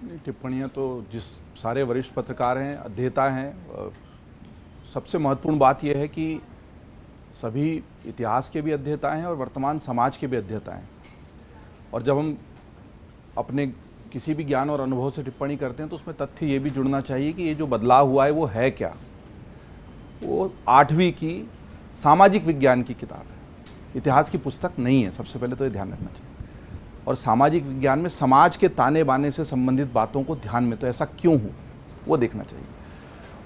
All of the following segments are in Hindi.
टिप्पणियां तो जिस सारे वरिष्ठ पत्रकार हैं, अध्येता हैं, सबसे महत्वपूर्ण बात यह है कि सभी इतिहास के भी अध्येता हैं और वर्तमान समाज के भी अध्येता हैं। और जब हम अपने किसी भी ज्ञान और अनुभव से टिप्पणी करते हैं तो उसमें तथ्य ये भी जुड़ना चाहिए कि ये जो बदलाव हुआ है वो है क्या। वो 8वीं की सामाजिक विज्ञान की किताब है, इतिहास की पुस्तक नहीं है। सबसे पहले तो ये ध्यान रखना चाहिए। और सामाजिक विज्ञान में समाज के ताने बाने से संबंधित बातों को ध्यान में, तो ऐसा क्यों हो, वो देखना चाहिए।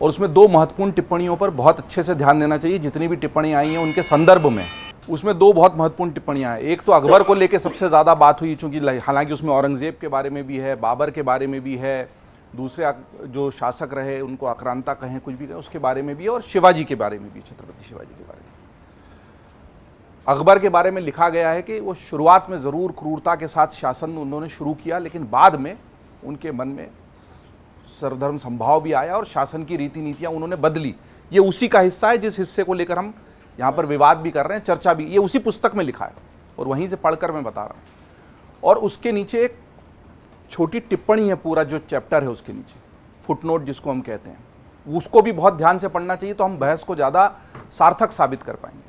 और उसमें 2 महत्वपूर्ण टिप्पणियों पर बहुत अच्छे से ध्यान देना चाहिए। जितनी भी टिप्पणियाँ आई हैं उनके संदर्भ में, उसमें 2 बहुत महत्वपूर्ण टिप्पणियाँ हैं। एक तो अकबर को लेकर सबसे ज़्यादा बात हुई, चूँकि हालांकि उसमें औरंगजेब के बारे में भी है, बाबर के बारे में भी है, दूसरे जो शासक रहे उनको आक्रांता कहें, कुछ भी कहें, उसके बारे में भी है, और शिवाजी के बारे में भी, छत्रपति शिवाजी के बारे में। अकबर के बारे में लिखा गया है कि वो शुरुआत में ज़रूर क्रूरता के साथ शासन उन्होंने शुरू किया, लेकिन बाद में उनके मन में सरधर्म संभाव भी आया और शासन की रीति नीतियाँ उन्होंने बदली। ये उसी का हिस्सा है जिस हिस्से को लेकर हम यहाँ पर विवाद भी कर रहे हैं, चर्चा भी, ये उसी पुस्तक में लिखा है और वहीं से पढ़कर मैं बता रहा हूँ। और उसके नीचे एक छोटी टिप्पणी है, पूरा जो चैप्टर है उसके नीचे फुटनोट जिसको हम कहते हैं, उसको भी बहुत ध्यान से पढ़ना चाहिए, तो हम बहस को ज़्यादा सार्थक साबित कर पाएंगे।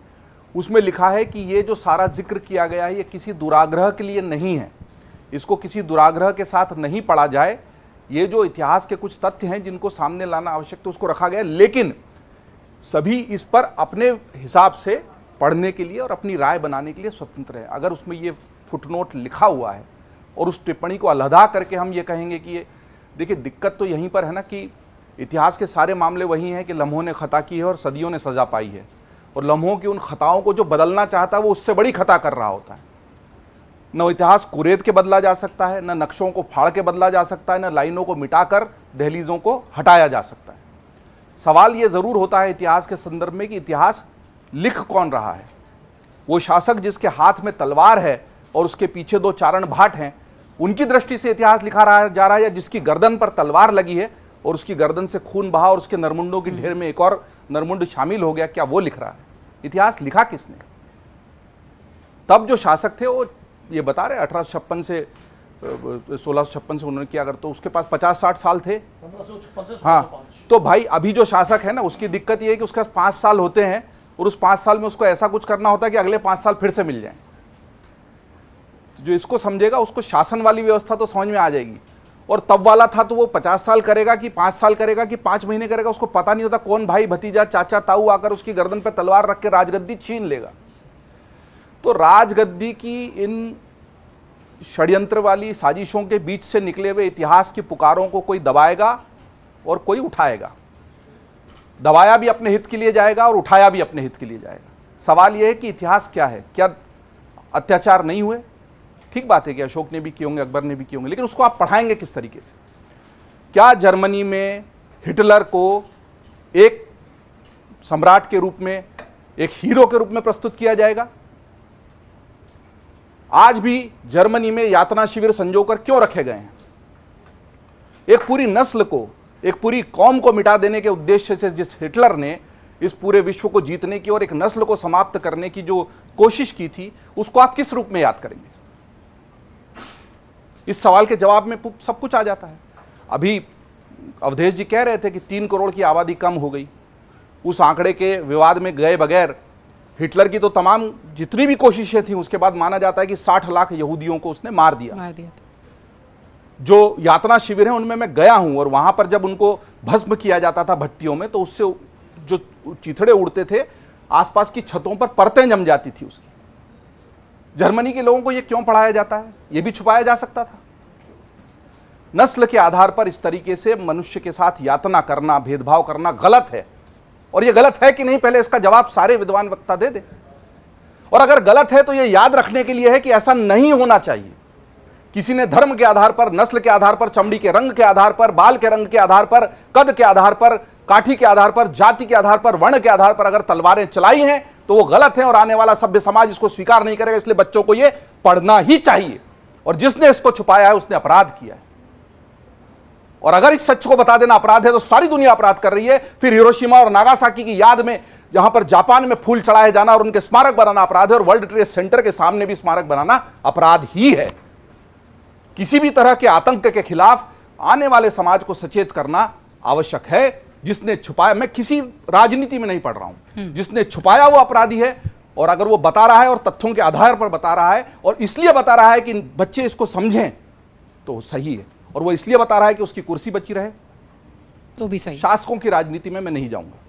उसमें लिखा है कि ये जो सारा जिक्र किया गया है ये किसी दुराग्रह के लिए नहीं है, इसको किसी दुराग्रह के साथ नहीं पढ़ा जाए। ये जो इतिहास के कुछ तथ्य हैं जिनको सामने लाना आवश्यक, तो उसको रखा गया है, लेकिन सभी इस पर अपने हिसाब से पढ़ने के लिए और अपनी राय बनाने के लिए स्वतंत्र है। अगर उसमें ये फुटनोट लिखा हुआ है और उस टिप्पणी को अलहदा करके हम ये कहेंगे कि ये, देखिए दिक्कत तो यहीं पर है ना कि इतिहास के सारे मामले वही हैं कि लम्हों ने खता की है और सदियों ने सजा पाई है, और लम्हों की उन खताओं को जो बदलना चाहता है वो उससे बड़ी खता कर रहा होता है। न इतिहास कुरेद के बदला जा सकता है, न नक्शों को फाड़ के बदला जा सकता है, न लाइनों को मिटाकर दहलीजों को हटाया जा सकता है। सवाल ये ज़रूर होता है इतिहास के संदर्भ में कि इतिहास लिख कौन रहा है। वो शासक जिसके हाथ में तलवार है और उसके पीछे 2 चारण भाट हैं, उनकी दृष्टि से इतिहास लिखा जा रहा है, या जिसकी गर्दन पर तलवार लगी है और उसकी गर्दन से खून बहा और उसके नरमुंडों की ढेर में एक और नरमुंड शामिल हो गया, क्या वो लिख रहा है? इतिहास लिखा किसने? तब जो शासक थे वो ये बता रहे 1856 से 1656 से उन्होंने किया, अगर तो उसके पास 50-60 साल थे। हाँ, तो भाई अभी जो शासक है ना, उसकी दिक्कत ये है कि उसके पास 5 साल होते हैं और उस 5 साल में उसको ऐसा कुछ करना होता है कि अगले 5 साल फिर से मिल जाए। तो जो इसको समझेगा उसको शासन वाली व्यवस्था तो समझ में आ जाएगी। और तब वाला था तो वो 50 साल करेगा कि 5 साल करेगा कि 5 महीने करेगा, उसको पता नहीं होता। कौन भाई भतीजा चाचा ताऊ आकर उसकी गर्दन पर तलवार रख के राजगद्दी छीन लेगा। तो राजगद्दी की इन षड्यंत्र वाली साजिशों के बीच से निकले हुए इतिहास की पुकारों को कोई दबाएगा और कोई उठाएगा। दबाया भी अपने हित के लिए जाएगा और उठाया भी अपने हित के लिए जाएगा। सवाल यह है कि इतिहास क्या है? क्या अत्याचार नहीं हुए? ठीक बात है कि अशोक ने भी किए होंगे, अकबर ने भी किए होंगे, लेकिन उसको आप पढ़ाएंगे किस तरीके से? क्या जर्मनी में हिटलर को एक सम्राट के रूप में, एक हीरो के रूप में प्रस्तुत किया जाएगा? आज भी जर्मनी में यातना शिविर संजोकर क्यों रखे गए हैं? एक पूरी नस्ल को, एक पूरी कौम को मिटा देने के उद्देश्य से जिस हिटलर ने इस पूरे विश्व को जीतने की और एक नस्ल को समाप्त करने की जो कोशिश की थी, उसको आप किस रूप में याद करेंगे? इस सवाल के जवाब में सब कुछ आ जाता है। अभी अवधेश जी कह रहे थे कि 3 करोड़ की आबादी कम हो गई। उस आंकड़े के विवाद में गए बगैर हिटलर की तो तमाम जितनी भी कोशिशें थी, उसके बाद माना जाता है कि 60 लाख यहूदियों को उसने मार दिया। जो यातना शिविर हैं उनमें मैं गया हूं, और वहां पर जब उनको भस्म किया जाता था भट्टियों में, तो उससे जो चिथड़े उड़ते थे आसपास की छतों पर परतें जम जाती थी उसकी। जर्मनी के लोगों को यह क्यों पढ़ाया जाता है? यह भी छुपाया जा सकता था। नस्ल के आधार पर इस तरीके से मनुष्य के साथ यातना करना, भेदभाव करना गलत है। और यह गलत है कि नहीं, पहले इसका जवाब सारे विद्वान वक्ता दे दे। और अगर गलत है तो यह याद रखने के लिए है कि ऐसा नहीं होना चाहिए। किसी ने धर्म के आधार पर, नस्ल के आधार पर, चमड़ी के रंग के आधार पर, बाल के रंग के आधार पर, कद के आधार पर, काठी के आधार पर, जाति के आधार पर, वर्ण के आधार पर अगर तलवारें चलाई हैं तो वो गलत है, और आने वाला सभ्य समाज इसको स्वीकार नहीं करेगा। इसलिए बच्चों को ये पढ़ना ही चाहिए। और जिसने इसको छुपाया है उसने अपराध किया है। और अगर इस सच को बता देना अपराध है तो सारी दुनिया अपराध कर रही है। फिर हिरोशिमा और नागासाकी की याद में जहां पर जापान में फूल चढ़ाए जाना और उनके स्मारक बनाना अपराध है, और वर्ल्ड ट्रेड सेंटर के सामने भी स्मारक बनाना अपराध ही है। किसी भी तरह के आतंक के खिलाफ आने वाले समाज को सचेत करना आवश्यक है। जिसने छुपाया, मैं किसी राजनीति में नहीं पढ़ रहा हूं, जिसने छुपाया वो अपराधी है, और अगर वो बता रहा है और तथ्यों के आधार पर बता रहा है और इसलिए बता रहा है कि बच्चे इसको समझें तो सही है, और वो इसलिए बता रहा है कि उसकी कुर्सी बची रहे तो भी सही। शासकों की राजनीति में मैं नहीं जाऊंगा।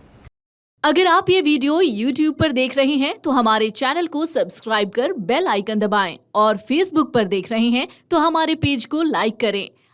अगर आप ये वीडियो YouTube पर देख रहे हैं तो हमारे चैनल को सब्सक्राइब कर बेल आइकन दबाएं, और Facebook पर देख रहे हैं तो हमारे पेज को लाइक करें।